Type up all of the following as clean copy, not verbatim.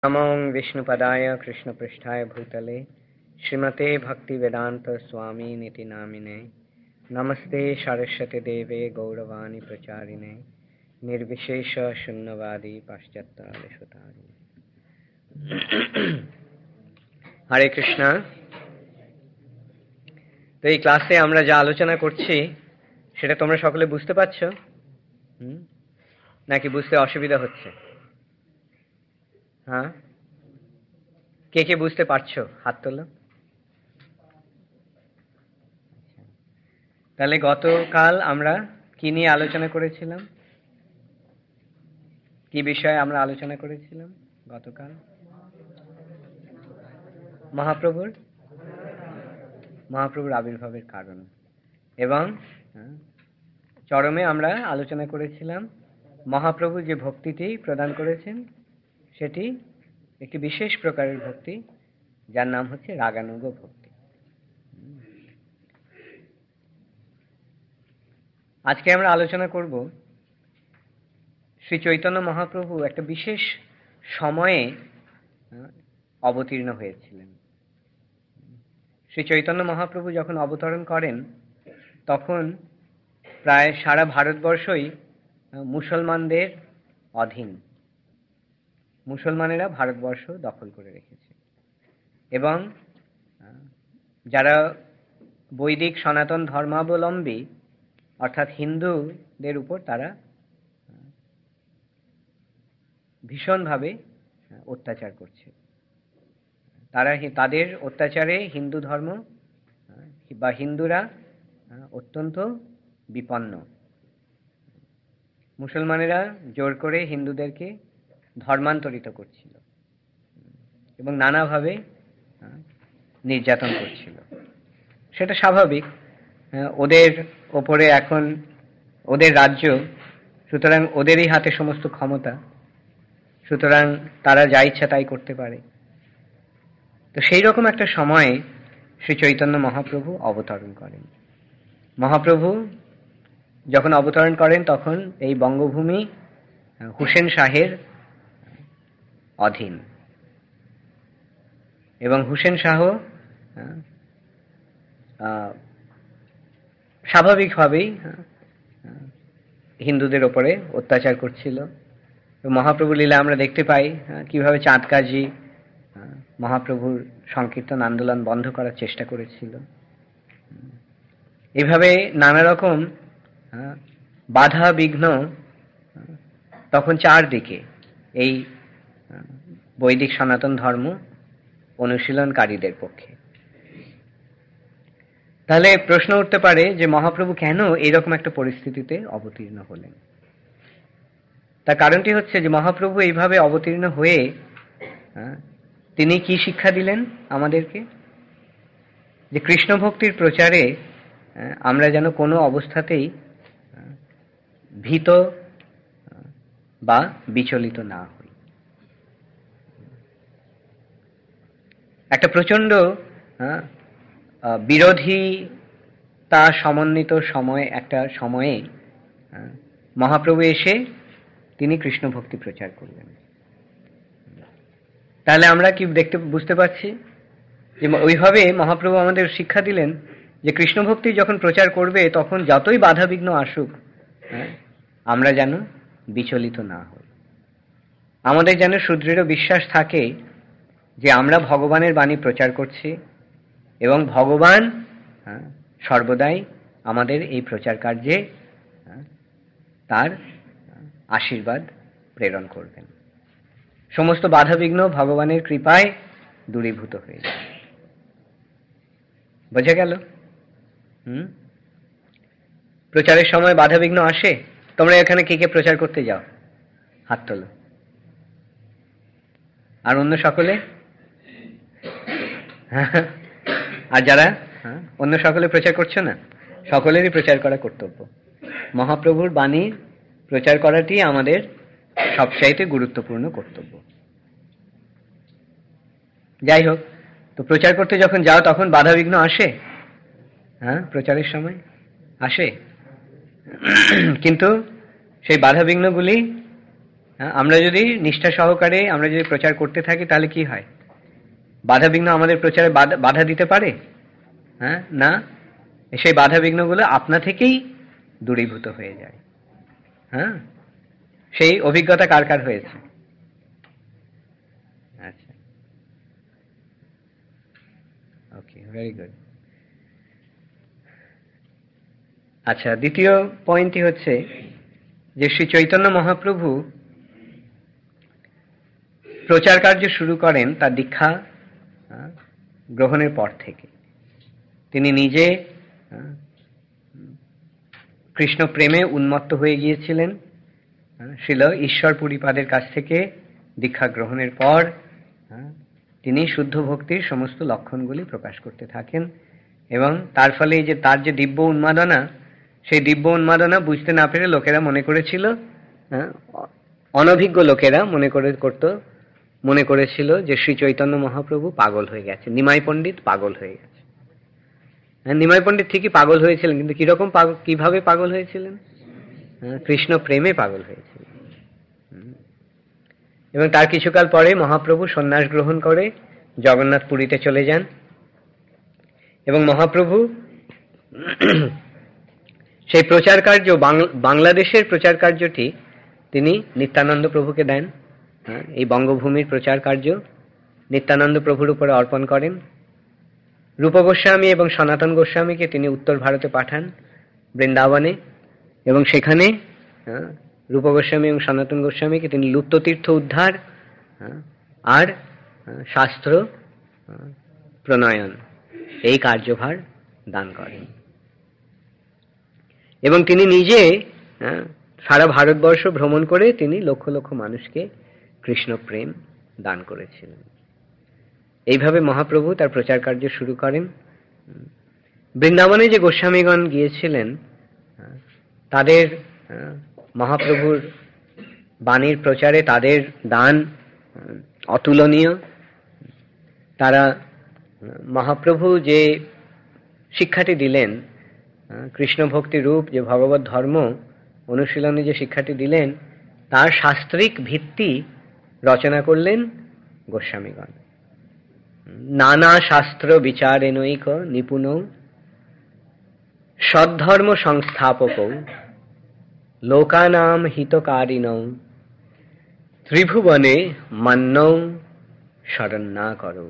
नमो विष्णुपदाय कृष्णपृष्ठाय भूतले श्रीमते भक्तिवेदांत स्वामी निति नामिने नमस्ते सरस्वती देवे गौरवाणी प्रचारिणे निर्विशेष शून्यवादी पाश्चात्य हरे कृष्णा। तो এই ক্লাসে আমরা যা আলোচনা করছি সেটা তোমরা সকলে বুঝতে পারছো নাকি বুঝতে অসুবিধা হচ্ছে? হ্যাঁ, কে কে বুঝতে পারছো হাত তোলো। তাহলে গতকাল আমরা কি নিয়ে আলোচনা করেছিলাম? কি বিষয়ে আমরা আলোচনা করেছিলাম গতকাল? মহাপ্রভুর আবির্ভাবের কারণ এবং চরমে আমরা আলোচনা করেছিলাম মহাপ্রভু যে ভক্তিটি প্রদান করেছেন সেটি একটি বিশেষ প্রকারের ভক্তি, যার নাম হচ্ছে রাগানুগ ভক্তি। আজকে আমরা আলোচনা করব শ্রী চৈতন্য মহাপ্রভু একটা বিশেষ সময়ে অবতীর্ণ হয়েছিলেন। শ্রী চৈতন্য মহাপ্রভু যখন অবতরণ করেন তখন প্রায় সারা ভারতবর্ষই মুসলমানদের অধীন। মুসলমানেরা ভারতবর্ষ দখল করে রেখেছে এবং যারা বৈদিক সনাতন ধর্মাবলম্বী অর্থাৎ হিন্দুদের উপর তারা ভীষণভাবে অত্যাচার করছে। তাদের অত্যাচারে হিন্দু ধর্ম বা হিন্দুরা অত্যন্ত বিপন্ন। মুসলমানেরা জোর করে হিন্দুদেরকে ধর্মান্তরিত করছিল এবং নানাভাবে নির্যাতন করছিল। সেটা স্বাভাবিক, ওদের ওপরে এখন ওদের রাজ্য, সুতরাং ওদেরই হাতে সমস্ত ক্ষমতা, সুতরাং তারা যা ইচ্ছা তাই করতে পারে। তো সেই রকম একটা সময়ে শ্রী চৈতন্য মহাপ্রভু অবতরণ করেন। মহাপ্রভু যখন অবতরণ করেন তখন এই বঙ্গভূমি হুসেন শাহের অধীন এবং হুসেন শাহ স্বাভাবিকভাবেই হিন্দুদের ওপরে অত্যাচার করছিল। মহাপ্রভু লীলা আমরা দেখতে পাই কিভাবে চাঁদ কাজী মহাপ্রভুর সংকীর্তন আন্দোলন বন্ধ করার চেষ্টা করেছিল। এভাবে নানা রকম বাধা বিঘ্ন তখন চারদিকে এই বৈদিক সনাতন ধর্ম অনুশীলনকারীদের পক্ষে। তাহলে প্রশ্ন উঠতে পারে যে মহাপ্রভু কেন এরকম একটা পরিস্থিতিতে অবতীর্ণ হলেন? তার কারণটি হচ্ছে যে মহাপ্রভু এইভাবে অবতীর্ণ হয়ে তিনি কি শিক্ষা দিলেন আমাদেরকে? যে কৃষ্ণ ভক্তির প্রচারে আমরা যেন কোনো অবস্থাতেই ভীত বা বিচলিত না হই। একটা প্রচন্ড বিরোধিতা সমন্বিত একটা সময়ে মহাপ্রভু এসে তিনি কৃষ্ণ ভক্তি প্রচার করলেন। তাহলে আমরা কি বুঝতে পারছি যে ওইভাবে মহাপ্রভু আমাদের শিক্ষা দিলেন যে কৃষ্ণ ভক্তি যখন প্রচার করবে তখন যতই বাধা বিঘ্ন আসুক আমরা যেন বিচলিত না হই। আমাদের যেন সুদৃঢ় বিশ্বাস থাকে যে আমরা ভগবানের বাণী প্রচার করছি এবং ভগবান সর্বদাই আমাদের এই প্রচার কার্যে তার আশীর্বাদ প্রেরণ করবেন। সমস্ত বাধাবিঘ্ন ভগবানের কৃপায় দূরীভূত হয়ে যাবে। বোঝা গেল? প্রচারের সময় বাধাবিঘ্ন আসে? তোমরা এখানে কে কে প্রচার করতে যাও? হাত তোলো। আর অন্য সকলে? আর যারা অন্য সকলে প্রচার করছো না, সকলেরই প্রচার করা কর্তব্য। মহাপ্রভুর বাণী প্রচার করাটি আমাদের সবচাইতে গুরুত্বপূর্ণ কর্তব্য। যাই হোক, তো প্রচার করতে যখন যাও তখন বাধাবিঘ্ন আসে? প্রচারের সময় আসে, কিন্তু সেই বাধাবিঘ্নগুলি হ্যাঁ, আমরা যদি নিষ্ঠা সহকারে আমরা যদি প্রচার করতে থাকি তাহলে কি হয়? বাধা বিঘ্ন আমাদের প্রচারে বাধা দিতে পারে? হ্যাঁ, না। সেই বাধা বিঘ্নগুলো আপনা থেকেই দূরীভূত হয়ে যায়। হ্যাঁ, সেই অভিজ্ঞতা কার কার হয়েছে? আচ্ছা, ওকে, ভেরি গুড। আচ্ছা, দ্বিতীয় পয়েন্টটি হচ্ছে যে শ্রী চৈতন্য মহাপ্রভু প্রচার কার্য শুরু করেন তার দীক্ষা গ্রহণের পর থেকে। তিনি নিজে কৃষ্ণ প্রেমে উন্মত্ত হয়ে গিয়েছিলেন। শ্রীল ঈশ্বর পুরীপাদের কাছ থেকে দীক্ষা গ্রহণের পর তিনি শুদ্ধ ভক্তির সমস্ত লক্ষণগুলি প্রকাশ করতে থাকেন, এবং তার ফলে যে তার যে দিব্য উন্মাদনা, সেই দিব্য উন্মাদনা বুঝতে না পেরে লোকেরা মনে করেছিল, অনভিজ্ঞ লোকেরা মনে করেছিল যে শ্রী চৈতন্য মহাপ্রভু পাগল হয়ে গেছে, নিমাই পণ্ডিত পাগল হয়ে গেছে। নিমাই পণ্ডিত ঠিকই পাগল হয়েছিলেন, কিন্তু কিভাবে পাগল হয়েছিলেন? কৃষ্ণ প্রেমে পাগল হয়েছিলেন। এবং তার কিছুকাল পরে মহাপ্রভু সন্ন্যাস গ্রহণ করে জগন্নাথ পুরীতে চলে যান, এবং মহাপ্রভু সেই প্রচার কার্য, বাংলাদেশের প্রচার কার্যটি তিনি নিত্যানন্দ প্রভুকে দেন। এই বঙ্গভূমির প্রচার কার্য নিত্যানন্দ প্রভুর উপরে অর্পণ করেন। রূপ গোস্বামী এবং সনাতন গোস্বামীকে তিনি উত্তর ভারতে পাঠান, বৃন্দাবনে, এবং সেখানে রূপ গোস্বামী এবং সনাতন গোস্বামীকে তিনি লুপ্ত তীর্থ উদ্ধার আর শাস্ত্র প্রণয়ন এই কার্যভার দান করেন। এবং তিনি নিজে সারা ভারতবর্ষ ভ্রমণ করে তিনি লক্ষ লক্ষ মানুষকে কৃষ্ণ প্রেম দান করেছিলেন। এইভাবে মহাপ্রভু তার প্রচার কার্য শুরু করেন। বৃন্দাবনে যে গোস্বামীগণ গিয়েছিলেন, তাদের মহাপ্রভুর বাণীর প্রচারে তাদের দান অতুলনীয়। তারা মহাপ্রভু যে শিক্ষাটি দিলেন, কৃষ্ণ ভক্তি রূপ যে ভগবত ধর্ম অনুশীলনে যে শিক্ষাটি দিলেন, তার শাস্ত্রিক ভিত্তি রচনা করলেন গোস্বামীগণ। নানা শাস্ত্র বিচারেনৈক নিপুণ সদ্ধর্ম সংস্থাপক লোকানাম হিতকারিণৌ ত্রিভুবনে মান্যৌ শরণ্যা করো।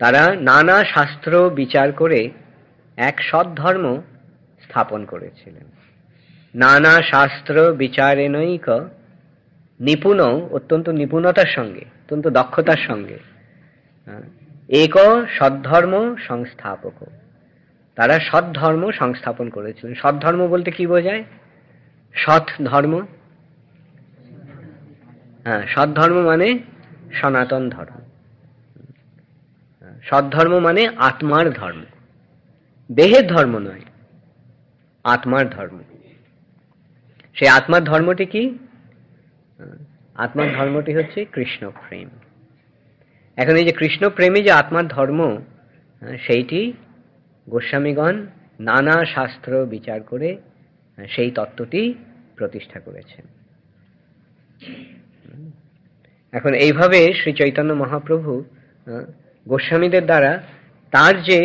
তারা নানা শাস্ত্র বিচার করে এক সদ্ধর্ম স্থাপন করেছিলেন। নানা শাস্ত্র বিচারেনৈক নিপুণ, অত্যন্ত নিপুণতার সঙ্গে, অত্যন্ত দক্ষতার সঙ্গে, এক সদ্ধর্ম সংস্থাপক, তারা সদ্ধর্ম সংস্থাপন করেছিলেন। সদ্ধর্ম বলতে কি বোঝায়? সৎ ধর্ম। হ্যাঁ, সদ্ধর্ম মানে সনাতন ধর্ম। সদ্ধর্ম মানে আত্মার ধর্ম, দেহের ধর্ম নয়, আত্মার ধর্ম। সেই আত্মার ধর্মটি কি? আত্মার ধর্মটি হচ্ছে কৃষ্ণ প্রেম। এখন এই যে কৃষ্ণ প্রেমী যে আত্মার ধর্ম, সেইটি গোস্বামীগণ নানা শাস্ত্র বিচার করে সেই তত্ত্বটি প্রতিষ্ঠা করেছেন। এখন এইভাবে শ্রী চৈতন্য মহাপ্রভু গোস্বামীদের দ্বারা তার যে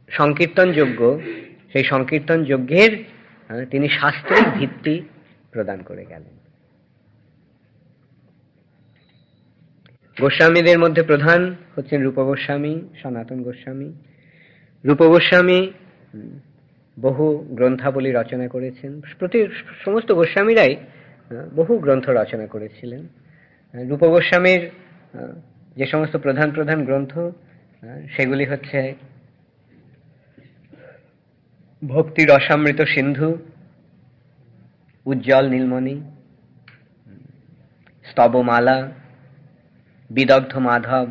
সংকীর্তন যজ্ঞ, সেই সংকীর্তন যজ্ঞের তিনি শাস্ত্রিক ভিত্তি প্রদান করে গেলেন। গোস্বামীদের মধ্যে প্রধান হচ্ছেন রূপ গোস্বামী, সনাতন গোস্বামী। রূপ গোস্বামী বহু গ্রন্থাবলী রচনা করেছেন। সমস্ত গোস্বামীরাই বহু গ্রন্থ রচনা করেছিলেন। রূপ গোস্বামীর যে সমস্ত প্রধান প্রধান গ্রন্থ, সেগুলি হচ্ছে ভক্তি রসামৃত সিন্ধু, উজ্জ্বল নীলমণি, স্তবমালা, বিদগ্ধ মাধব,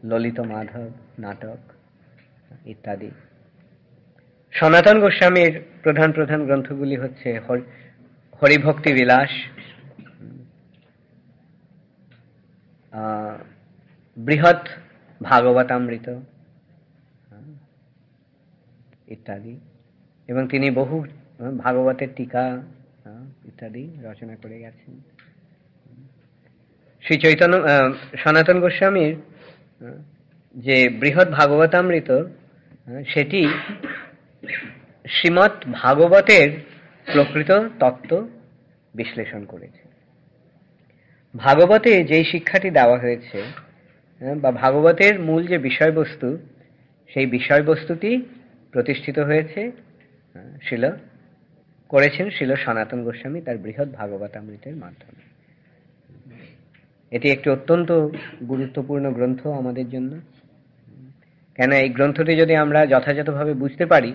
ললিত মাধব নাটক ইত্যাদি। সনাতন গোস্বামীর প্রধান প্রধান গ্রন্থগুলি হচ্ছে হরিভক্তি বিলাস, বৃহৎ ভাগবতামৃত ইত্যাদি। এবং তিনি বহু ভাগবতের টিকা ইত্যাদি রচনা করে গেছেন। শ্রী চৈতন্য সনাতন গোস্বামীর যে বৃহৎ ভাগবতামৃত, সেটি শ্রীমৎ ভাগবতের প্রকৃত তত্ত্ব বিশ্লেষণ করেছে। ভাগবতে যেই শিক্ষাটি দেওয়া হয়েছে বা ভাগবতের মূল যে বিষয়বস্তু, সেই বিষয়বস্তুটি প্রতিষ্ঠিত হয়েছে করেছেন শ্রীল সনাতন গোস্বামী তার বৃহৎ ভাগবতামৃতের মাধ্যমে। এটি একটি অত্যন্ত গুরুত্বপূর্ণ গ্রন্থ আমাদের জন্য, কেন এই গ্রন্থটি যদি আমরা যথাযথভাবে বুঝতে পারি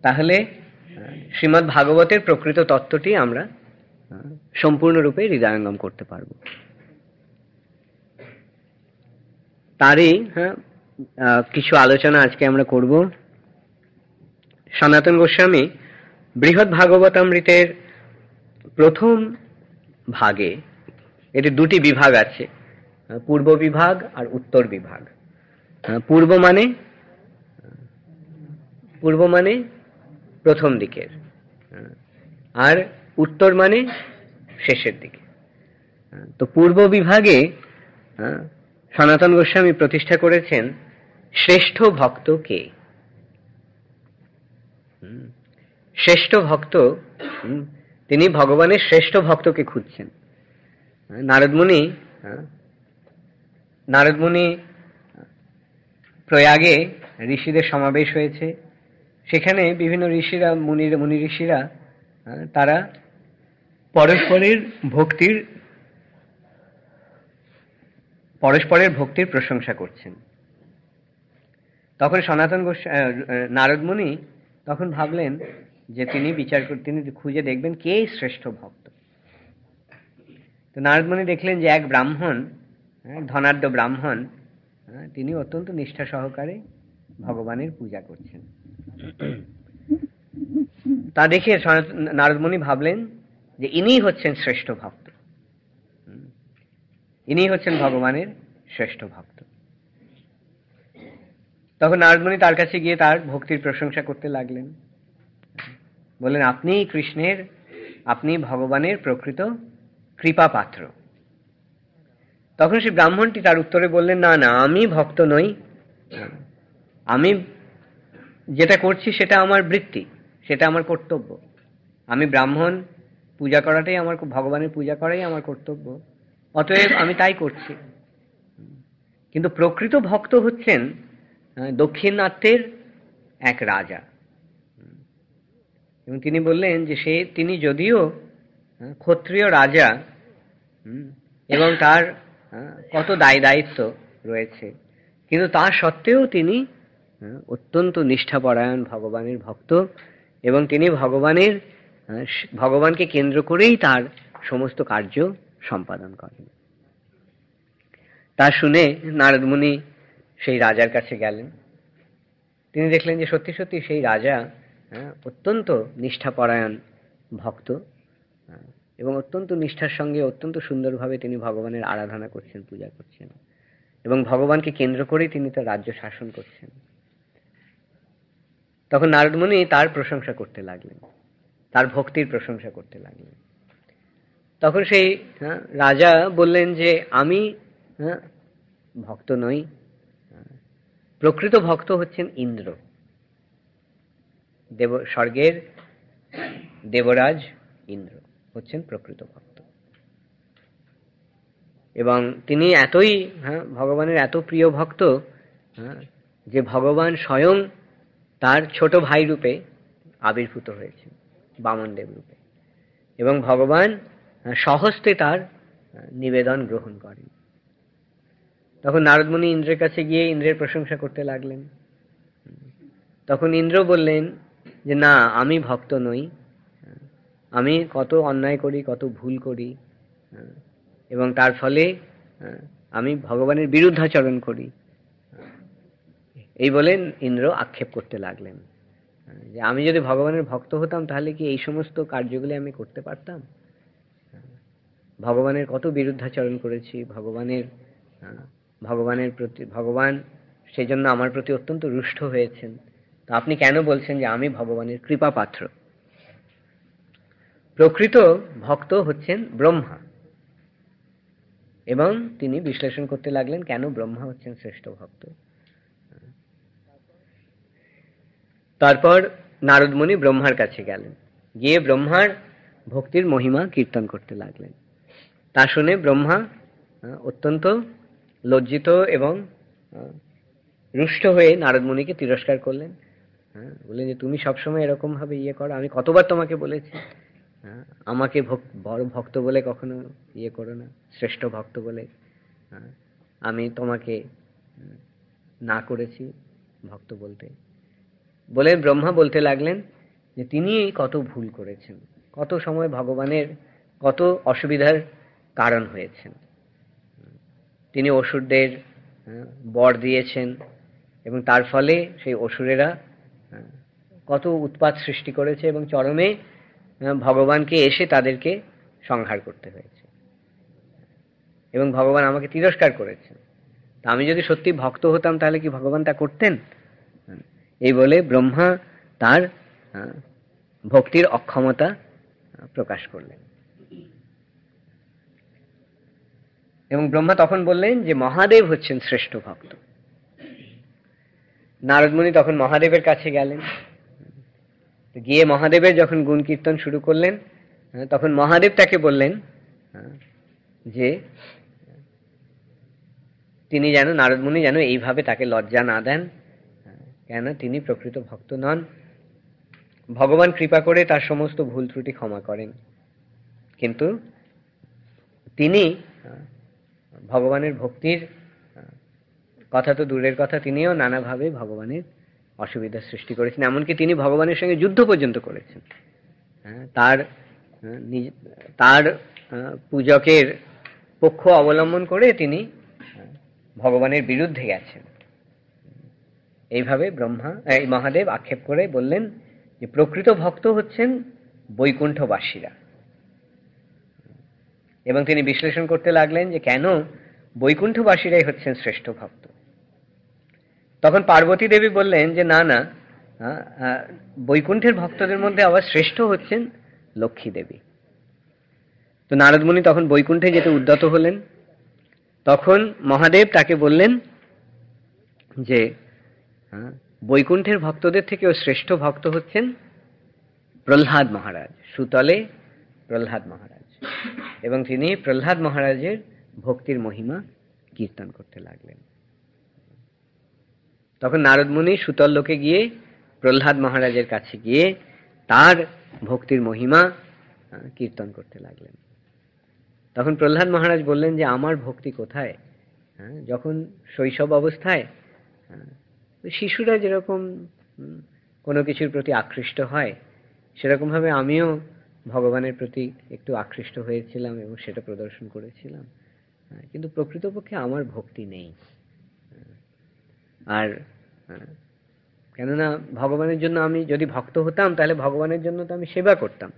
তাহলে শ্রীমদ্ ভাগবতের প্রকৃত তত্ত্বটি আমরা সম্পূর্ণরূপে হৃদয়ঙ্গম করতে পারব। তারই কিছু আলোচনা আজকে আমরা করব। সনাতন গোস্বামী বৃহৎ ভাগবতামৃতের প্রথম ভাগে, এটি দুটি বিভাগ আছে, পূর্ব বিভাগ আর উত্তর বিভাগ। পূর্ব মানে প্রথম দিকের, আর উত্তর মানে শেষের দিকে। তো পূর্ব বিভাগে সনাতন গোস্বামী প্রতিষ্ঠা করেছেন শ্রেষ্ঠ ভক্ত কে। শ্রেষ্ঠ ভক্ত, তিনি ভগবানের শ্রেষ্ঠ ভক্তকে খুঁজছেন। নারদমুনি প্রয়াগে ঋষিদের সমাবেশ হয়েছে, সেখানে বিভিন্ন ঋষিরা মুনি ঋষিরা তারা পরস্পরের ভক্তির প্রশংসা করছেন। তখন নারদমুনি তখন ভাবলেন যে তিনি খুঁজে দেখবেন কে শ্রেষ্ঠ ভক্ত। তো নারদমুনি দেখলেন যে এক ব্রাহ্মণ, ধনাঢ্য ব্রাহ্মণ, তিনি অত্যন্ত নিষ্ঠা সহকারে ভগবানের পূজা করছেন। তা দেখে নারদমুনি ভাবলেন যে ইনি হচ্ছেন শ্রেষ্ঠ ভক্ত, ইনি হচ্ছেন ভগবানের শ্রেষ্ঠ ভক্ত। তখন নারদমুনি তার কাছে গিয়ে তার ভক্তির প্রশংসা করতে লাগলেন, বললেন আপনি ভগবানের প্রকৃত কৃপা পাত্র। তখন সেই ব্রাহ্মণটি তার উত্তরে বললেন, না না, আমি ভক্ত নই, আমি যেটা করছি সেটা আমার বৃত্তি, সেটা আমার কর্তব্য। আমি ব্রাহ্মণ, পূজা করাটাই আমার, ভগবানের পূজা করাই আমার কর্তব্য, অতএব আমি তাই করছি। কিন্তু প্রকৃত ভক্ত হচ্ছেন দক্ষিণাত্যের এক রাজা, এবং তিনি বললেন যে তিনি যদিও ক্ষত্রিয় রাজা এবং তার কত দায়িত্ব রয়েছে, কিন্তু তা সত্ত্বেও তিনি অত্যন্ত নিষ্ঠাপরায়ণ ভগবানের ভক্ত, এবং তিনি ভগবানকে কেন্দ্র করেই তার সমস্ত কার্য সম্পাদন করেন। তা শুনে নারদমুনি সেই রাজার কাছে গেলেন। তিনি দেখলেন যে সত্যি সত্যি সেই রাজা অত্যন্ত নিষ্ঠাপরায়ণ ভক্ত, এবং অত্যন্ত নিষ্ঠার সঙ্গে অত্যন্ত সুন্দরভাবে তিনি ভগবানের আরাধনা করছেন, পূজা করছেন, এবং ভগবানকে কেন্দ্র করেই তিনি তার রাজ্য শাসন করছেন। তখন নারদমুনি তার প্রশংসা করতে লাগলেন, তার ভক্তির প্রশংসা করতে লাগলেন। তখন সেই রাজা বললেন যে আমি ভক্ত নই, প্রকৃত ভক্ত হচ্ছেন ইন্দ্র, স্বর্গের দেবরাজ ইন্দ্র হচ্ছেন প্রকৃত ভক্ত। এবং তিনি এতই ভগবানের এত প্রিয় ভক্ত যে ভগবান স্বয়ং তার ছোট ভাই রূপে আবির্ভূত হয়েছেন, বামনদেব রূপে, এবং ভগবান সহস্তে তার নিবেদন গ্রহণ করেন। তখন নারদমুনি ইন্দ্রের কাছে গিয়ে ইন্দ্রের প্রশংসা করতে লাগলেন। তখন ইন্দ্র বললেন যে না, আমি ভক্ত নই, আমি কত অন্যায় করি, কত ভুল করি, এবং তার ফলে আমি ভগবানের বিরুদ্ধাচরণ করি, এই বলেন ইন্দ্র আক্ষেপ করতে লাগলেন যে আমি যদি ভগবানের ভক্ত হতাম তাহলে কি এই সমস্ত কার্যগুলি আমি করতে পারতাম? ভগবানের কত বিরুদ্ধাচরণ করেছি, ভগবানের প্রতি ভগবান সেই জন্য আমার প্রতি অত্যন্ত রুষ্ট হয়েছেন, তো আপনি কেন বলছেন যে আমি ভগবানের কৃপা পাত্র? প্রকৃত ভক্ত হচ্ছেন ব্রহ্মা, এবং তিনি বিশ্লেষণ করতে লাগলেন কেন ব্রহ্মা হচ্ছেন শ্রেষ্ঠ ভক্ত। তারপর নারদ মুনি ব্রহ্মার কাছে গেলেন, গিয়ে ব্রহ্মার ভক্তির মহিমা কীর্তন করতে লাগলেন। তা শুনে ব্রহ্মা অত্যন্ত লজ্জিত এবং রুষ্ট হয়ে নারদ মুনিকে তিরস্কার করলেন। বললেন যে তুমি সবসময় এরকম ভাবে করো, আমি কতবার তোমাকে বলেছি আমাকে বড় ভক্ত বলে কখনো করো না, শ্রেষ্ঠ ভক্ত বলে আমি তোমাকে না করেছি ভক্ত বলতে। বলে ব্রহ্মা বলতে লাগলেন যে তিনি কত ভুল করেছেন, কত সময় ভগবানের কত অসুবিধার কারণ হয়েছেন। তিনি অসুরদের বর দিয়েছেন এবং তার ফলে সেই অসুরেরা কত উৎপাত সৃষ্টি করেছে এবং চরমে ভগবানকে এসে তাদেরকে সংহার করতে হয়েছে, এবং ভগবান আমাকে তিরস্কার করেছেন। তা আমি যদি সত্যি ভক্ত হতাম তাহলে কি ভগবান তা করতেন? এই বলে ব্রহ্মা তার ভক্তির অক্ষমতা প্রকাশ করলেন। এবং ব্রহ্মা তখন বললেন যে মহাদেব হচ্ছেন শ্রেষ্ঠ ভক্ত। নারদ মুনি তখন মহাদেবের কাছে গেলেন, গিয়ে মহাদেবের যখন গুণ কীর্তন শুরু করলেন তখন মহাদেব তাকে বললেন যে তিনি যেন নারদ মুনি যেন এইভাবে তাকে লজ্জা না দেন, কেন তিনি প্রকৃত ভক্ত নন। ভগবান কৃপা করে তার সমস্ত ভুল ত্রুটি ক্ষমা করেন, কিন্তু তিনি ভগবানের ভক্তির কথা তো দূরের কথা, তিনিও নানাভাবে ভগবানের অসুবিধার সৃষ্টি করেছেন। এমনকি তিনি ভগবানের সঙ্গে যুদ্ধ পর্যন্ত করেছেন। তার পূজকের পক্ষ অবলম্বন করে তিনি ভগবানের বিরুদ্ধে গেছেন। এইভাবে মহাদেব আক্ষেপ করে বললেন যে প্রকৃত ভক্ত হচ্ছেন বৈকুণ্ঠবাসীরা, এবং তিনি বিশ্লেষণ করতে লাগলেন যে কেন বৈকুণ্ঠবাসীরাই হচ্ছেন শ্রেষ্ঠ ভক্ত। তখন পার্বতী দেবী বললেন যে না না, বৈকুণ্ঠের ভক্তদের মধ্যে আবার শ্রেষ্ঠ হচ্ছেন লক্ষ্মী দেবী। তো নারদ মুনি তখন বৈকুণ্ঠে যেতে উদ্যত হলেন। তখন মহাদেব তাকে বললেন যে বৈকুণ্ঠের ভক্তদের থেকেও শ্রেষ্ঠ ভক্ত হচ্ছেন প্রহ্লাদ মহারাজ, সুতলে প্রহ্লাদ মহারাজ, এবং তিনি প্রহ্লাদ মহারাজের ভক্তির মহিমা কীর্তন করতে লাগলেন। তখন নারদ মুনি সুতল লোকে গিয়ে প্রহ্লাদ মহারাজের কাছে গিয়ে তার ভক্তির মহিমা কীর্তন করতে লাগলেন। তখন প্রহ্লাদ মহারাজ বললেন যে আমার ভক্তি কোথায়? যখন শৈশব অবস্থায় শিশুরা যেরকম কোনো কিছুর প্রতি আকৃষ্ট হয়, সেরকম ভাবে আমিও ভগবানের প্রতি একটু আকৃষ্ট হয়েছিলাম এবং সেটা প্রদর্শন করেছিলাম, কিন্তু প্রকৃতপক্ষে আমার ভক্তি নেই। আর কেননা ভগবানের জন্য আমি যদি ভক্ত হতাম তাহলে ভগবানের জন্য তো আমি সেবা করতাম,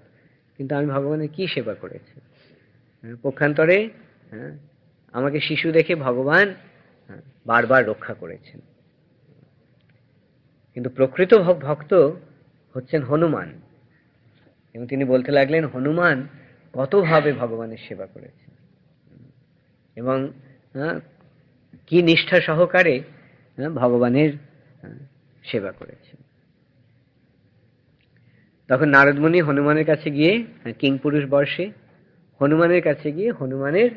কিন্তু আমি ভগবানের কি সেবা করেছি? পক্ষান্তরে আমাকে শিশু দেখে ভগবান বারবার রক্ষা করেছেন। কিন্তু প্রকৃত ভক্ত হচ্ছেন হনুমান, এবং তিনি বলতে লাগলেন হনুমান কতভাবে ভগবানের সেবা করেছেন এবং কি নিষ্ঠা সহকারে ভগবানের সেবা করেছেন। তখন নারদ মুনি হনুমানের কাছে গিয়ে কিংপুরুষ বর্ষে হনুমানের কাছে গিয়ে হনুমানের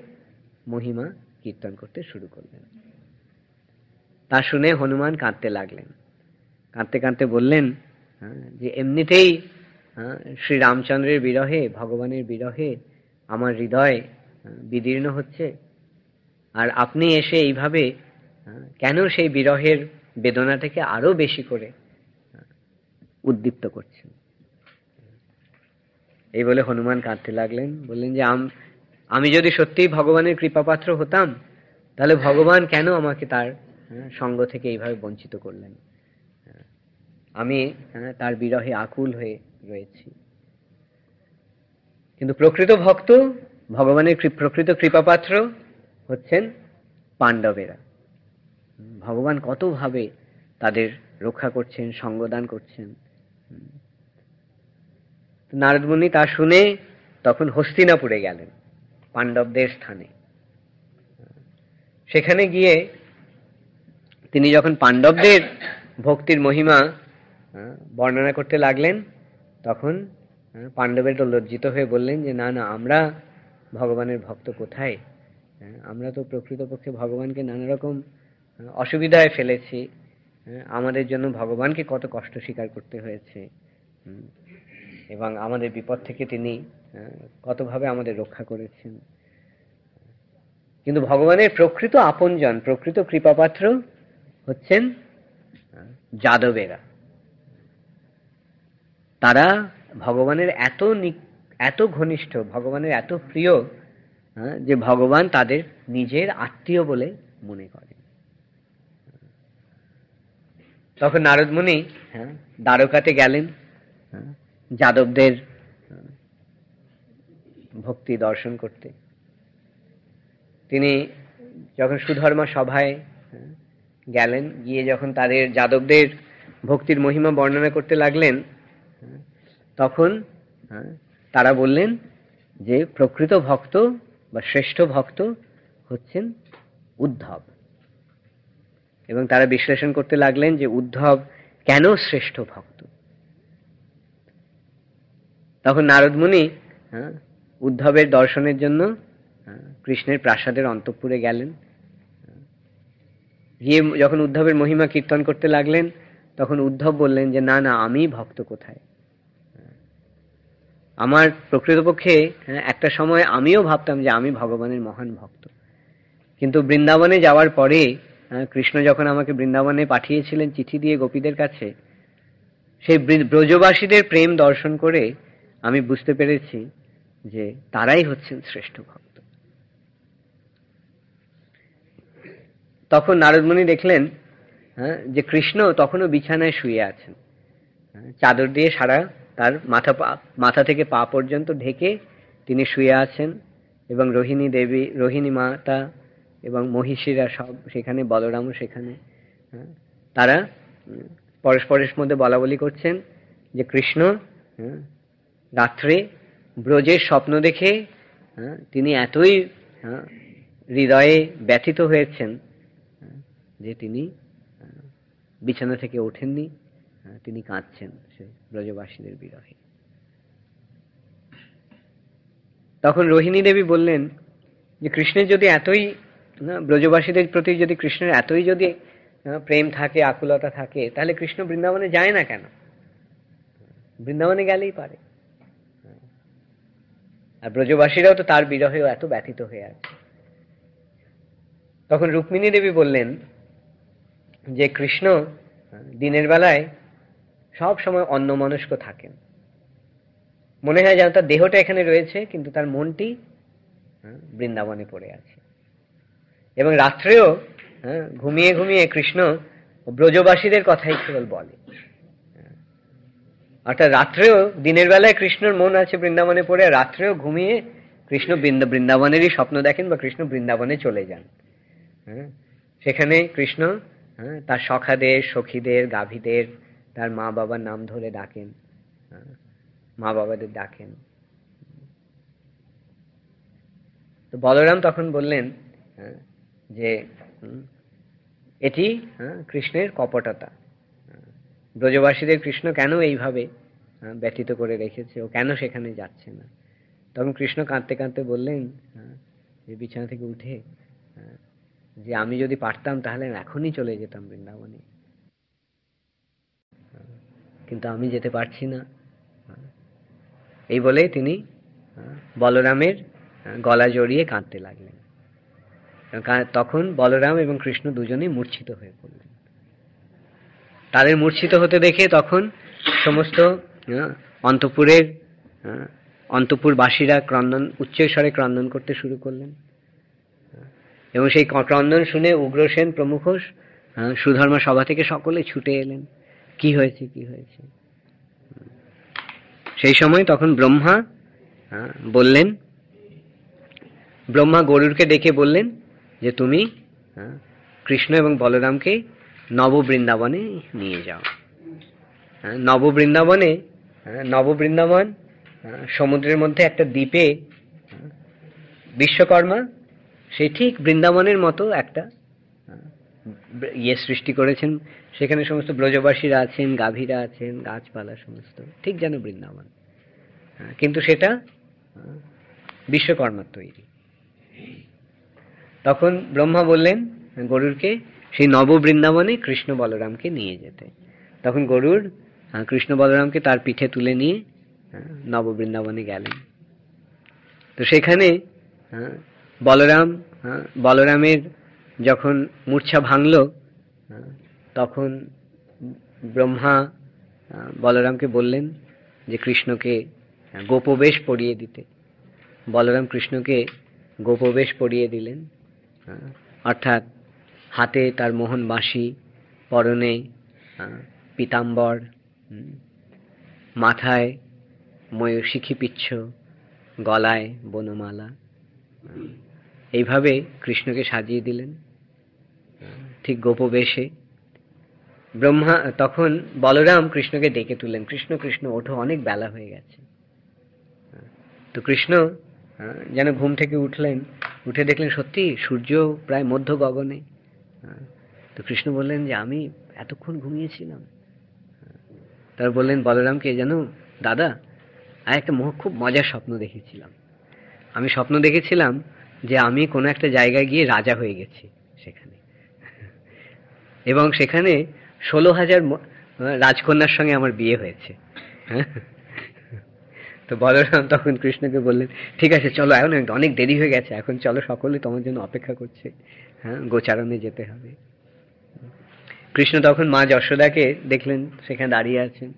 মহিমা কীর্তন করতে শুরু করলেন। তা শুনে হনুমান কাঁদতে লাগলেন। কাঁদতে কাঁদতে বললেন যে এমনিতেই শ্রী রামচন্দ্রের বিরহে, ভগবানের বিরহে আমার হৃদয় বিদীর্ণ হচ্ছে, আর আপনি এসে এইভাবে কেন সেই বিরহের বেদনাটাকে আরো বেশি করে উদ্দীপ্ত করছেন? এই বলে হনুমান কাঁদতে লাগলেন। বললেন যে আমি যদি সত্যিই ভগবানের কৃপাপাত্র হতাম তাহলে ভগবান কেন আমাকে তার সঙ্গ থেকে এইভাবে বঞ্চিত করলেন? আমি তার বিরহে আকুল হয়ে রয়েছি। কিন্তু প্রকৃত ভক্ত, ভগবানের প্রকৃত কৃপাপাত্র হচ্ছেন পাণ্ডবেরা। ভগবান কতভাবে তাদের রক্ষা করছেন, সঙ্গদান করছেন। নারদ মুনি তা শুনে তখন হস্তিনাপুরে গেলেন, পাণ্ডবদের স্থানে। সেখানে গিয়ে তিনি যখন পাণ্ডবদের ভক্তির মহিমা বর্ণনা করতে লাগলেন, তখন পাণ্ডবেরা লজ্জিত হয়ে বললেন যে না না, আমরা ভগবানের ভক্ত কোথায়, আমরা তো প্রকৃতপক্ষে ভগবানকে নানা রকম অসুবিধায় ফেলেছি, আমাদের জন্য ভগবানকে কত কষ্ট স্বীকার করতে হয়েছে, এবং আমাদের বিপদ থেকে তিনি কতভাবে আমাদের রক্ষা করেছেন। কিন্তু ভগবানের প্রকৃত আপনজন, প্রকৃত কৃপাপাত্র হচ্ছেন যাদবেরা। তারা ভগবানের এত ঘনিষ্ঠ, ভগবানের এত প্রিয়, যে ভগবান তাদের নিজের আত্মীয় বলে মনে করে। তখন নারদ মুনি দ্বারকাতে গেলেন যাদবদের ভক্তি দর্শন করতে। তিনি যখন সুধর্মা সভায় গেলেন, গিয়ে যখন তাদের যাদবদের ভক্তির মহিমা বর্ণনা করতে লাগলেন, তখন তারা বললেন যে প্রকৃত ভক্ত বা শ্রেষ্ঠ ভক্ত হচ্ছেন উদ্ধব। এবং তারা বিশ্লেষণ করতে লাগলেন যে উদ্ধব কেন শ্রেষ্ঠ ভক্ত। তখন নারদ মুনি উদ্ধবের দর্শনের জন্য কৃষ্ণের প্রাসাদের অন্তঃপুরে গেলেন। গিয়ে যখন উদ্ধবের মহিমা কীর্তন করতে লাগলেন, তখন উদ্ধব বললেন যে না না, আমি ভক্ত কোথায়। আমার প্রকৃতপক্ষে একটা সময় আমিও ভাবতাম যে আমি ভগবানের মহান ভক্ত, কিন্তু বৃন্দাবনে যাওয়ার পরে কৃষ্ণ যখন আমাকে বৃন্দাবনে পাঠিয়েছিলেন চিঠি দিয়ে গোপীদের কাছে, সেই ব্রজবাসীদের প্রেম দর্শন করে আমি বুঝতে পেরেছি যে তারাই হচ্ছেন শ্রেষ্ঠ ভক্ত। তখন নারদ মুনি দেখলেন যে কৃষ্ণ তখনও বিছানায় শুয়ে আছেন, চাদর দিয়ে সারা তার মাথা থেকে পা পর্যন্ত ঢেকে তিনি শুয়ে আছেন, এবং রোহিণী দেবী, রোহিণী মাতা এবং মহিষীরা সব সেখানে, বলরামও সেখানে। তারা পরস্পরের মধ্যে বলা বলি করছেন যে কৃষ্ণ রাত্রে ব্রজের স্বপ্ন দেখে তিনি এতই হৃদয়ে ব্যথিত হয়েছেন যে তিনি বিছানা থেকে ওঠেননি, তিনি কাঁদছেন সে ব্রজবাসীদের বিরহে। তখন রোহিণী দেবী বললেন যে কৃষ্ণের যদি এতই, ব্রজবাসীদের প্রতি যদি কৃষ্ণের এতই যদি প্রেম থাকে, আকুলতা থাকে, তাহলে কৃষ্ণ বৃন্দাবনে যায় না কেন? বৃন্দাবনে গেলেই পারে। আর ব্রজবাসীরাও তো তার বিরহেও এত ব্যথিত হয়ে আছে। তখন রুক্মিণী দেবী বললেন যে কৃষ্ণ দিনের বেলায় সব সময় অন্যমনস্ক থাকেন, মনে হয় যেন তার দেহটা এখানে রয়েছে কিন্তু তার মনটি বৃন্দাবনে পড়ে আছে। এবং রাত্রেও ঘুমিয়ে ঘুমিয়ে কৃষ্ণ ব্রজবাসীদের কথাই কেবল বলে। অর্থাৎ রাত্রেও, দিনের বেলায় কৃষ্ণর মন আছে বৃন্দাবনে পড়ে, রাত্রেও ঘুমিয়ে কৃষ্ণ বৃন্দাবনেরই স্বপ্ন দেখেন বা কৃষ্ণ বৃন্দাবনে চলে যান। সেখানে কৃষ্ণ তার সখাদের, সখীদের, গাভীদের, তার মা বাবার নাম ধরে ডাকেন, মা বাবাদের ডাকেন। তো বলরাম তখন বললেন যে এটি কৃষ্ণের কপটতা, ব্রজবাসীদের কৃষ্ণ কেন এইভাবে ব্যথিত করে রেখেছে, ও কেন সেখানে যাচ্ছে না। তখন কৃষ্ণ কাঁদতে কাঁদতে বললেন যে বিছানা থেকে উঠে যে আমি যদি পারতাম তাহলে এখনই চলে যেতাম বৃন্দাবনে, কিন্তু আমি যেতে পারছি না। এই বলে তিনি বলরামের গলা জড়িয়ে কাঁদতে লাগলেন। তখন বলরাম এবং কৃষ্ণ দুজনেই মূর্ছিত হয়ে পড়লেন। তাদের মূর্ছিত হতে দেখে তখন সমস্ত অন্তঃপুরবাসীরা উচ্চস্বরে ক্রন্দন করতে শুরু করলেন। এবং সেই ক্রন্দন শুনে উগ্রসেন প্রমুখ সুধর্মা সভা থেকে সকলে ছুটে এলেন, কি হয়েছে কি হয়েছে। সেই সময় তখন ব্রহ্মা বললেন, ব্রহ্মা গরুড়কে ডেকে বললেন যে তুমি কৃষ্ণ এবং বলরামকে নববৃন্দাবনে নিয়ে যাও। নববৃন্দাবন সমুদ্রের মধ্যে একটা দ্বীপে বিশ্বকর্মা সেই ঠিক বৃন্দাবনের মতো একটা ইয়ে সৃষ্টি করেছেন। সেখানে সমস্ত ব্রজবাসীরা আছেন, গাভীরা আছেন, গাছপালা সমস্ত ঠিক যেন বৃন্দাবন, কিন্তু সেটা বিশ্বকর্মার তৈরি। তখন ব্রহ্মা বললেন গরুড়কে সেই নব বৃন্দাবনে কৃষ্ণ বলরামকে নিয়ে যেতে। তখন গরুড় কৃষ্ণ বলরামকে তার পিঠে তুলে নিয়ে নব বৃন্দাবনে গেলেন। তো সেখানে বলরামের যখন মূর্ছা ভাঙল, তখন ব্রহ্মা বলরামকে বললেন যে কৃষ্ণকে গোপবেশ পরিয়ে দিতে। বলরাম কৃষ্ণকে গোপবেশ পরিয়ে দিলেন, অর্থাৎ হাতে তার মোহন বাঁশি, পরনে পীতাম্বর, মাথায় ময়ূরশিখি পিচ্ছ, গলায় বনমালা, এইভাবে কৃষ্ণকে সাজিয়ে দিলেন ঠিক গোপবেশে। ব্রহ্মা তখন বলরাম কৃষ্ণকে ডেকে তুললেন, কৃষ্ণ কৃষ্ণ ওঠো, অনেক বেলা হয়ে গেছে। তো কৃষ্ণ যেন ঘুম থেকে উঠলেন, উঠে দেখলেন সত্যি সূর্য প্রায় মধ্য গগনে। তো কৃষ্ণ বললেন যে আমি এতক্ষণ ঘুমিয়েছিলাম। তারা বললেন বলরামকে, জানো দাদা, একটা খুব মজার স্বপ্ন দেখেছিলাম। আমি স্বপ্ন দেখেছিলাম যে আমি কোনো একটা জায়গায় গিয়ে রাজা হয়ে গেছি সেখানে, এবং সেখানে 16,000 রাজকন্যার সঙ্গে আমার বিয়ে হয়েছে। তো বলরাম তখন কৃষ্ণকে বললেন, ঠিক আছে চলো, এখন অনেক দেরি হয়ে গেছে, এখন চলো, সকলে তোমার জন্য অপেক্ষা করছে, গোচারণে যেতে হবে। কৃষ্ণ তখন মা যশোদাকে দেখলেন সেখানে দাঁড়িয়ে আছেন।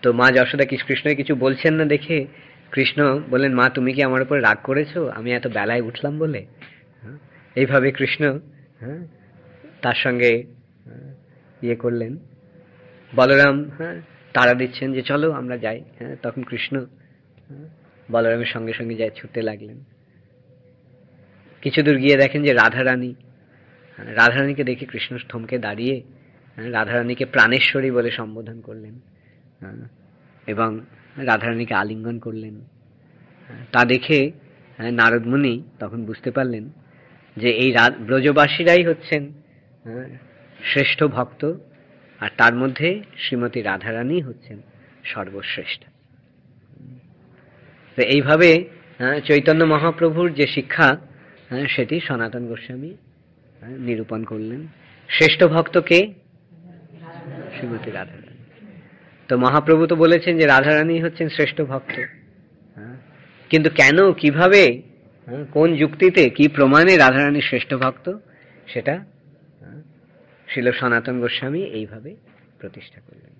তো মা যশোদা কৃষ্ণকে কিছু বলছেন না দেখে কৃষ্ণ বললেন, মা তুমি কি আমার উপর রাগ করেছো আমি এত বেলায় উঠলাম বলে? এইভাবে কৃষ্ণ তার সঙ্গে ইয়ে করলেন। বলরাম তাড়া দিচ্ছেন যে চলো আমরা যাই। তখন কৃষ্ণ বলরামের সঙ্গে সঙ্গে যায়, ছুটতে লাগলেন। কিছু দূর গিয়ে দেখেন যে রাধারানীকে দেখে কৃষ্ণ থমকে দাঁড়িয়ে রাধারানীকে প্রাণেশ্বরী বলে সম্বোধন করলেন এবং রাধারানীকে আলিঙ্গন করলেন। তা দেখে নারদ মুনি তখন বুঝতে পারলেন যে এই ব্রজবাসীরাই হচ্ছেন শ্রেষ্ঠ ভক্ত, আর তার মধ্যে শ্রীমতী রাধারানী হচ্ছেন সর্বশ্রেষ্ঠ। তো এইভাবে চৈতন্য মহাপ্রভুর যে শিক্ষা সেটি সনাতন গোস্বামী নিরূপণ করলেন। শ্রেষ্ঠ ভক্তকে শ্রীমতী রাধারানী। তো মহাপ্রভু তো বলেছেন যে রাধারানী হচ্ছেন শ্রেষ্ঠ ভক্ত, কিন্তু কেন, কিভাবে, কোন যুক্তিতে, কি প্রমাণে রাধারানী শ্রেষ্ঠ ভক্ত, সেটা শ্রীল সনাতন গোস্বামী এইভাবে প্রতিষ্ঠা করলেন।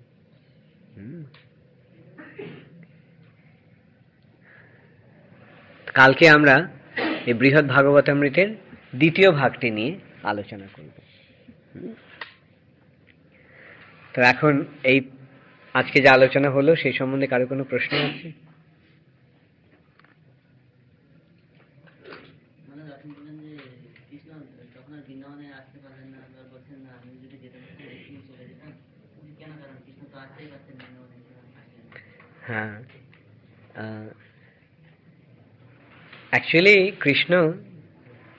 কালকে আমরা এই বৃহৎ ভাগবতামৃতের দ্বিতীয় ভাগটি নিয়ে আলোচনা করব। তো এখন এই আজকে যে আলোচনা হলো সেই সম্বন্ধে কারো কোনো প্রশ্ন আছে? হ্যাঁ, অ্যাকচুয়ালি কৃষ্ণ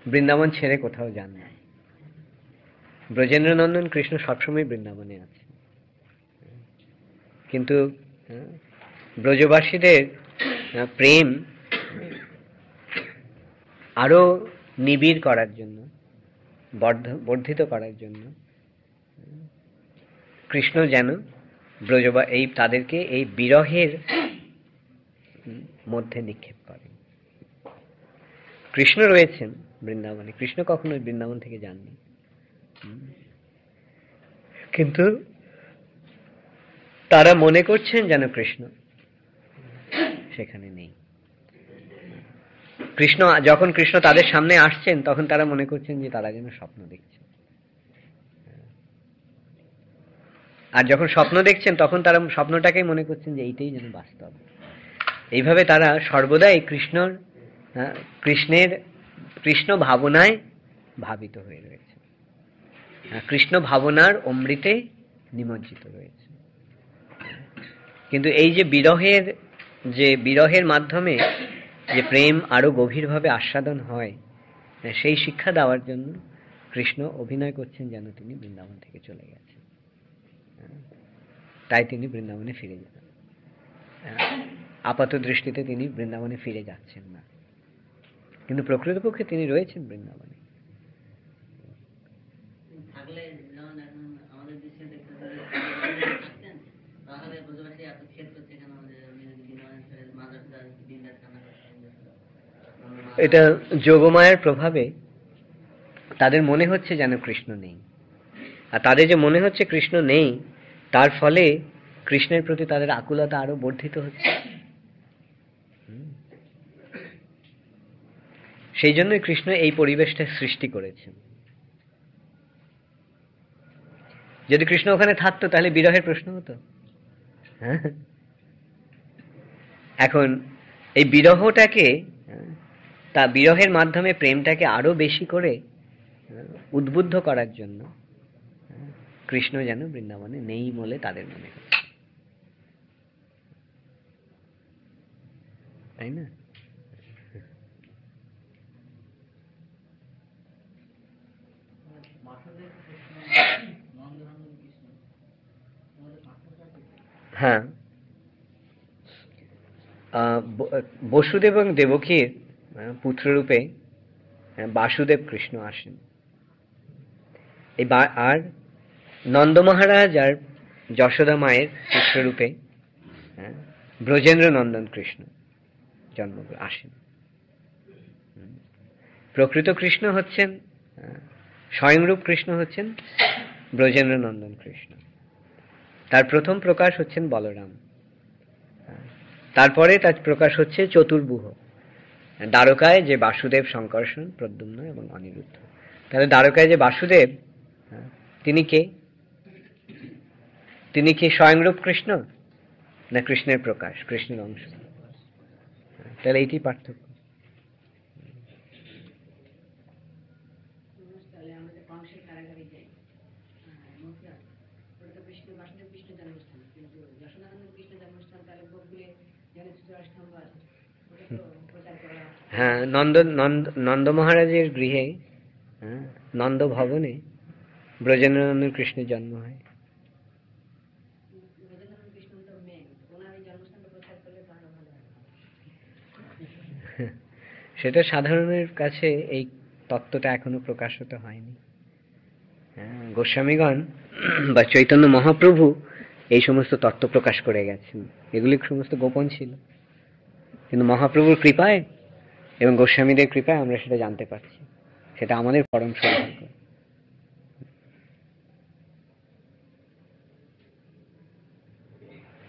বৃন্দাবন ছেড়ে কোথাও যান না। ব্রজেন্দ্রনন্দন কৃষ্ণ সবসময় বৃন্দাবনে আছে, কিন্তু ব্রজবাসীদের প্রেম আরো নিবিড় করার জন্য, বর্ধিত করার জন্য কৃষ্ণ যেন তাদেরকে এই বিরহের মধ্যে নিক্ষেপ করেন। কৃষ্ণ রয়েছেন বৃন্দাবনে, কৃষ্ণ কখনো বৃন্দাবন থেকে যাননি, কিন্তু তারা মনে করছেন যেন কৃষ্ণ সেখানে নেই। যখন কৃষ্ণ তাদের সামনে আসছেন তখন তারা মনে করছেন যে তারা যেন স্বপ্ন দেখছে, আর যখন স্বপ্ন দেখছেন তখন তারা স্বপ্নটাকেই মনে করছেন যে এইটাই যেন বাস্তব। এইভাবে তারা সর্বদাই কৃষ্ণ ভাবনায় ভাবিত হয়ে রয়েছে, কৃষ্ণ ভাবনার অমৃতে নিমজ্জিত রয়েছে। কিন্তু এই যে বিরহের যে বিরহের মাধ্যমে যে প্রেম আরো গভীরভাবে আস্বাদন হয়, সেই শিক্ষা দেওয়ার জন্য কৃষ্ণ অভিনয় করছেন যেন তিনি বৃন্দাবন থেকে চলে গেছেন, তাই তিনি বৃন্দাবনে ফিরে যান। আপাত দৃষ্টিতে তিনি বৃন্দাবনে ফিরে যাচ্ছেন না, কিন্তু প্রকৃতপক্ষে তিনি রয়েছেন বৃন্দাবনে। এটা যোগমায়ার প্রভাবে তাদের মনে হচ্ছে যেন কৃষ্ণ নেই, আর তাদের যে মনে হচ্ছে কৃষ্ণ নেই, তার ফলে কৃষ্ণের প্রতি তাদের আকুলতা আরো বর্ধিত হচ্ছে। সেই জন্যই কৃষ্ণ এই পরিবেশটা সৃষ্টি করেছেন। যদি কৃষ্ণ ওখানে থাকতো তাহলে বিরহের প্রশ্ন হতো। এখন এই বিরহটাকে, তা বিরহের মাধ্যমে প্রেমটাকে আরো বেশি করে উদ্বুদ্ধ করার জন্য কৃষ্ণ যেন বৃন্দাবনে নেই বলে তাদের মনে হচ্ছে, তাই না? হ্যাঁ, বসুদেব এবং দেবকীর পুত্ররূপে বাসুদেব কৃষ্ণ আসেন। আর নন্দ মহারাজ আর যশোদা মায়ের পুত্ররূপে ব্রজেন্দ্র নন্দন কৃষ্ণ জন্ম আসেন। প্রকৃত কৃষ্ণ হচ্ছেন, স্বয়ংরূপ কৃষ্ণ হচ্ছেন ব্রজেন্দ্র নন্দন কৃষ্ণ। তার প্রথম প্রকাশ হচ্ছেন বলরাম, তারপরে তার প্রকাশ হচ্ছে চতুর্ভুহ দ্বারকায়, যে বাসুদেব, শঙ্কর্ষণ, প্রদ্যুম্ন এবং অনিরুদ্ধ। তাহলে দ্বারকায় যে বাসুদেব, তিনি কে? তিনি কি স্বয়ংরূপ কৃষ্ণ, না কৃষ্ণের প্রকাশ, কৃষ্ণের অংশ? তাহলে এইটি পার্থক্য। হ্যাঁ, নন্দ মহারাজের গৃহে, নন্দ ভবনে ব্রজেন্দ্রনন্দন কৃষ্ণের জন্ম হয়। সেটা সাধারণের কাছে এই তত্ত্বটা এখনো প্রকাশিত হয়নি। গোস্বামীগণ বা চৈতন্য মহাপ্রভু এই সমস্ত তত্ত্ব প্রকাশ করে গেছেন, এগুলি সমস্ত গোপন ছিল, কিন্তু মহাপ্রভুর কৃপায় এবং গোস্বামীদের কৃপায় আমরা সেটা জানতে পারছি। সেটা আমাদের পরম সৌভাগ্য।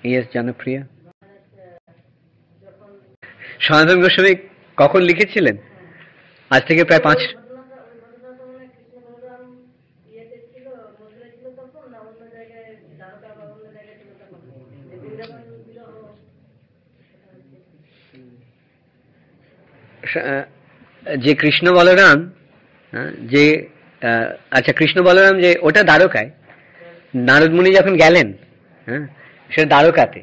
ইয়েস, জনপ্রিয়। সনাতন গোস্বামী কখন লিখেছিলেন? আজ থেকে প্রায় 5। যে কৃষ্ণ বলরাম, যে আচ্ছা, কৃষ্ণ বলরাম যে ওটা দ্বারকায়, নারদ মুনি যখন গেলেন, সেটা দ্বারকাতে,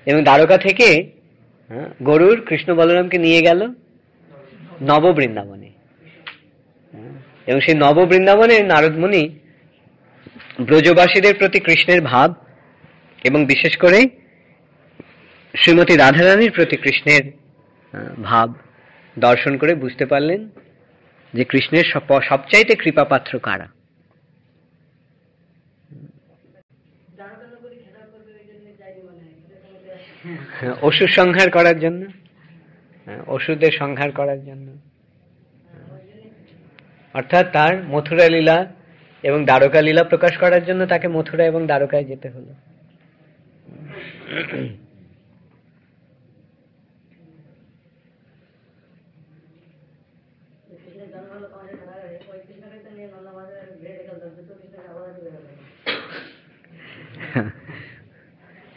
এবং দ্বারকা থেকে গরুর কৃষ্ণ বলরামকে নিয়ে গেল নববৃন্দাবনে, এবং সেই নববৃন্দাবনে নারদ মুনি ব্রজবাসীদের প্রতি কৃষ্ণের ভাব এবং বিশেষ করে শ্রীমতী রাধারানীর প্রতি কৃষ্ণের ভাব দর্শন করে বুঝতে পারলেন যে কৃষ্ণের সবচাইতে কৃপাপাত্র কারা। অসুর সংহার করার জন্য, অসুরদের সংহার করার জন্য, অর্থাৎ তার মথুরা লীলা এবং দ্বারকা লীলা প্রকাশ করার জন্য তাকে মথুরা এবং দ্বারকায় যেতে হলো।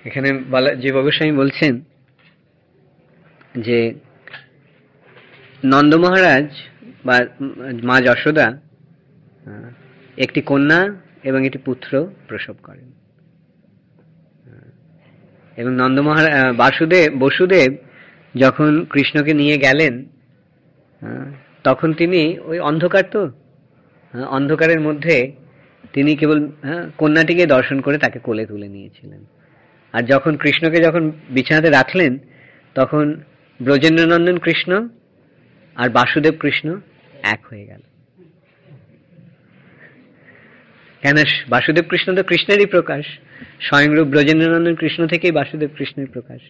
এখানে জীব গোস্বামী বলছেন যে নন্দ মহারাজ বা মা যশোদা একটি কন্যা এবং একটি পুত্র প্রসব করেন, এবং বসুদেব যখন কৃষ্ণকে নিয়ে গেলেন, তখন তিনি ওই অন্ধকার তো, অন্ধকারের মধ্যে তিনি কেবল কন্যাটিকে দর্শন করে তাকে কোলে তুলে নিয়েছিলেন। আর যখন কৃষ্ণকে যখন বিছানাতে রাখলেন, তখন ব্রজেন্দ্রনন্দন কৃষ্ণ আর বাসুদেব কৃষ্ণ এক হয়ে গেল। কেন, বাসুদেব কৃষ্ণ তো কৃষ্ণেরই প্রকাশ, স্বয়ংরূপ ব্রজেন্দ্রনন্দন কৃষ্ণ থেকেই বাসুদেব কৃষ্ণের প্রকাশ।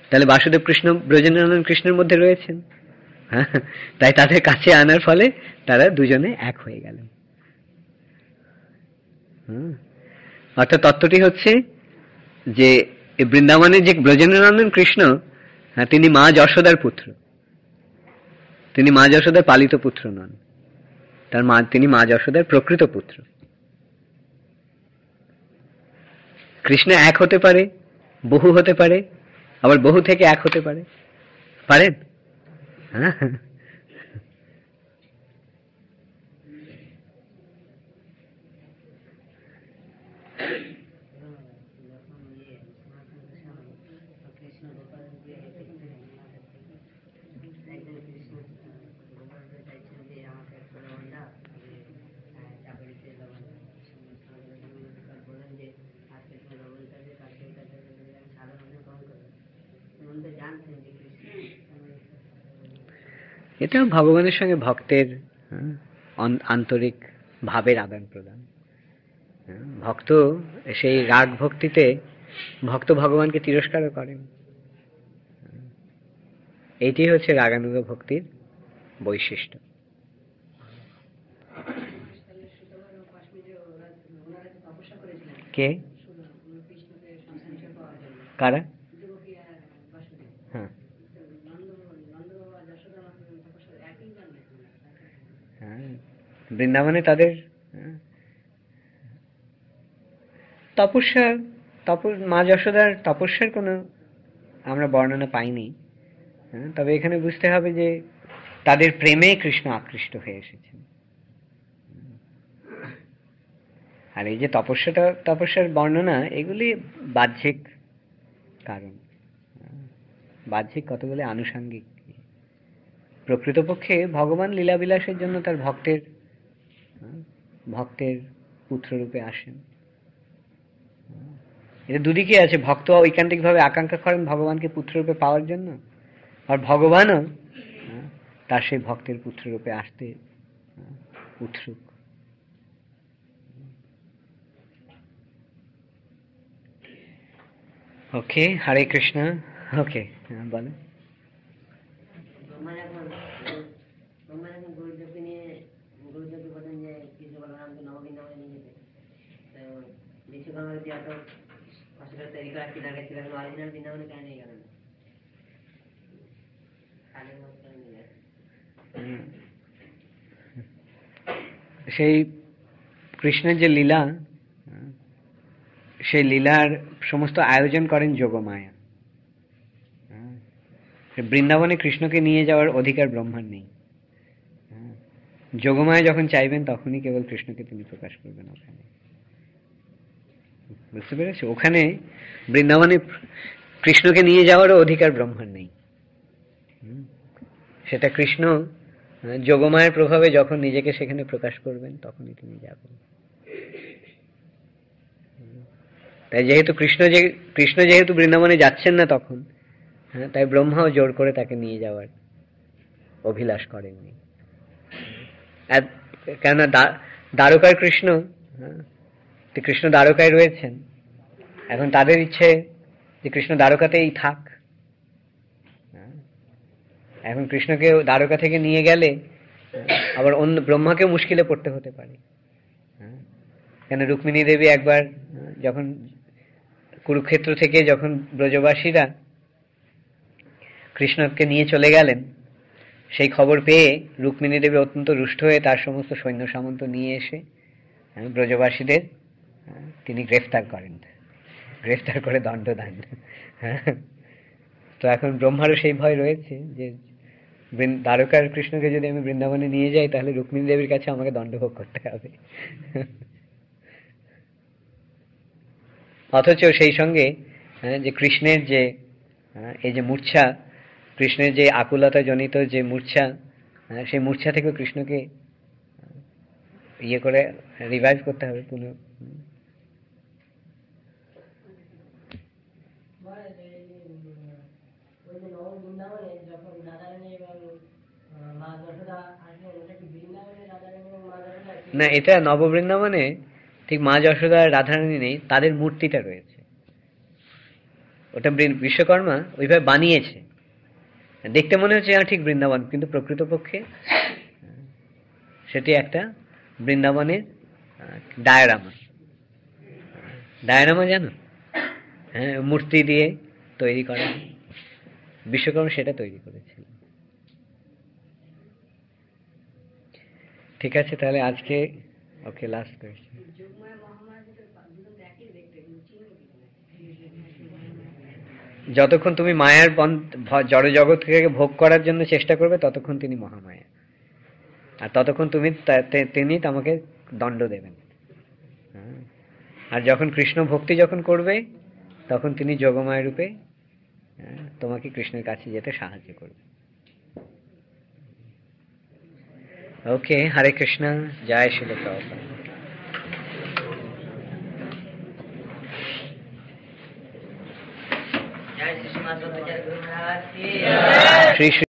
তাহলে বাসুদেব কৃষ্ণ ব্রজেন্দ্রনন্দন কৃষ্ণের মধ্যে রয়েছেন। তাই তাদের কাছে আনার ফলে তারা দুজনে এক হয়ে গেলেন। অর্থাৎ তত্ত্বটি হচ্ছে যে বৃন্দাবনের যে ব্রজেন্দ্রনন্দন কৃষ্ণ, তিনি মা যশোদার পুত্র, তিনি মা যশোদার পালিত পুত্র নন, তিনি মা যশোদার প্রকৃত পুত্র। কৃষ্ণ এক হতে পারে, বহু হতে পারে, আবার বহু থেকে এক হতে পারে, পারেন? এটা ভগবানের সঙ্গে ভক্তের আন্তরিক ভাবের আদান প্রদান। ভক্ত সেই রাগ ভক্তিতে ভক্ত ভগবানকে তিরস্কারও করেন। এইটি হচ্ছে রাগানুগ ভক্তির বৈশিষ্ট্য। কে? কারা? হ্যাঁ, বৃন্দাবনে তাদের তপস্যা, মা যশোদার তপস্যার কোনো আমরা বর্ণনা পাইনি। তবে এখানে বুঝতে হবে যে তাদের প্রেমে কৃষ্ণ আকৃষ্ট হয়ে এসেছেন। আর এই যে তপস্যার বর্ণনা, এগুলি বাহ্যিক কারণ, বাহ্যিক কতগুলি আনুষঙ্গিক। প্রকৃতপক্ষে ভগবান লীলাবিলাসের জন্য তার ভক্তের পুত্র রূপে আসেন। এটা দুদিকে আছে, ভক্ত ঐকান্তিক ভাবে আকাঙ্ক্ষা করেন ভগবানকে পুত্র রূপে পাওয়ার জন্য, আর ভগবানও তার সেই ভক্তের পুত্র রূপে আসতে উৎসুক। ওকে, হরে কৃষ্ণ। ওকে, বলো। সেই কৃষ্ণের যে লীলা, সেই লীলার সমস্ত আয়োজন করেন যোগমায়া। বৃন্দাবনে কৃষ্ণকে নিয়ে যাওয়ার অধিকার ব্রহ্মার নেই। যোগমায়া যখন চাইবেন তখনই কেবল কৃষ্ণকে তিনি প্রকাশ করবেন ওখানে। বুঝতে পেরেছো? ওখানে বৃন্দাবনে কৃষ্ণকে নিয়ে যাওয়ারও অধিকার ব্রহ্মার নেই। সেটা কৃষ্ণ যোগমায়ের প্রভাবে যখন নিজেকে সেখানে প্রকাশ করবেন তখনই তিনি যাবেন। তাই যেহেতু কৃষ্ণ যেহেতু বৃন্দাবনে যাচ্ছেন না তখন, তাই ব্রহ্মাও জোর করে তাকে নিয়ে যাওয়ার অভিলাষ করেননি। কেননা দ্বারকার কৃষ্ণ দ্বারকায় রয়েছেন, এখন তাদের ইচ্ছে যে কৃষ্ণ দ্বারকাতেই থাক। এখন কৃষ্ণকে দ্বারকা থেকে নিয়ে গেলে আবার অন্য ব্রহ্মাকে মুশকিলে পড়তে হতে পারে। কেন রুক্মিণী দেবী একবার যখন কুরুক্ষেত্র থেকে যখন ব্রজবাসীরা কৃষ্ণকে নিয়ে চলে গেলেন, সেই খবর পেয়ে রুক্মিণী দেবী অত্যন্ত রুষ্ট হয়ে তার সমস্ত সৈন্য সামন্ত নিয়ে এসে ব্রজবাসীদের তিনি গ্রেফতার করে দণ্ড দেন। তো এখন ব্রহ্মারও সেই ভয় রয়েছে যে দ্বারকার কৃষ্ণকে যদি আমি বৃন্দাবনে নিয়ে যাই তাহলে রুক্মিণী দেবীর কাছে আমাকে দণ্ডভোগ করতে হবে। অথচ সেই সঙ্গে হ্যাঁ, যে কৃষ্ণের যে এই যে মূর্ছা, কৃষ্ণের যে আকুলতা জনিত যে মূর্ছা, সেই মূর্ছা থেকে কৃষ্ণকে ইয়ে করে রিভাইভ করতে হবে পুনঃ। না, এটা নববৃন্দাবনে ঠিক মা যশোদা আর রাধারানী নেই, তাদের মূর্তিটা রয়েছে। ওটা বিশ্বকর্মা ওইভাবে বানিয়েছে, দেখতে মনে হচ্ছে ঠিক বৃন্দাবন, কিন্তু প্রকৃতপক্ষে সেটি একটা বৃন্দাবনের ডায়রামা। ডায়রামা জানো? হ্যাঁ, মূর্তি দিয়ে তৈরি করা। বিশ্বকর্মা সেটা তৈরি করেছিল। ঠিক আছে, তাহলে আজকে ওকে, লাস্ট কোয়েশ্চেন। যতক্ষণ তুমি মায়ার জড় জগৎ থেকে ভোগ করার জন্য চেষ্টা করবে, ততক্ষণ তিনি মহামায়া, আর ততক্ষণ তিনি তোমাকে দণ্ড দেবেন। আর যখন কৃষ্ণ ভক্তি যখন করবে, তখন তিনি যোগমায়া রূপে তোমাকে কৃষ্ণের কাছে যেতে সাহায্য করবে। ওকে, হরে কৃষ্ণ, জয় শিল প্রভুপাদ। শ্রী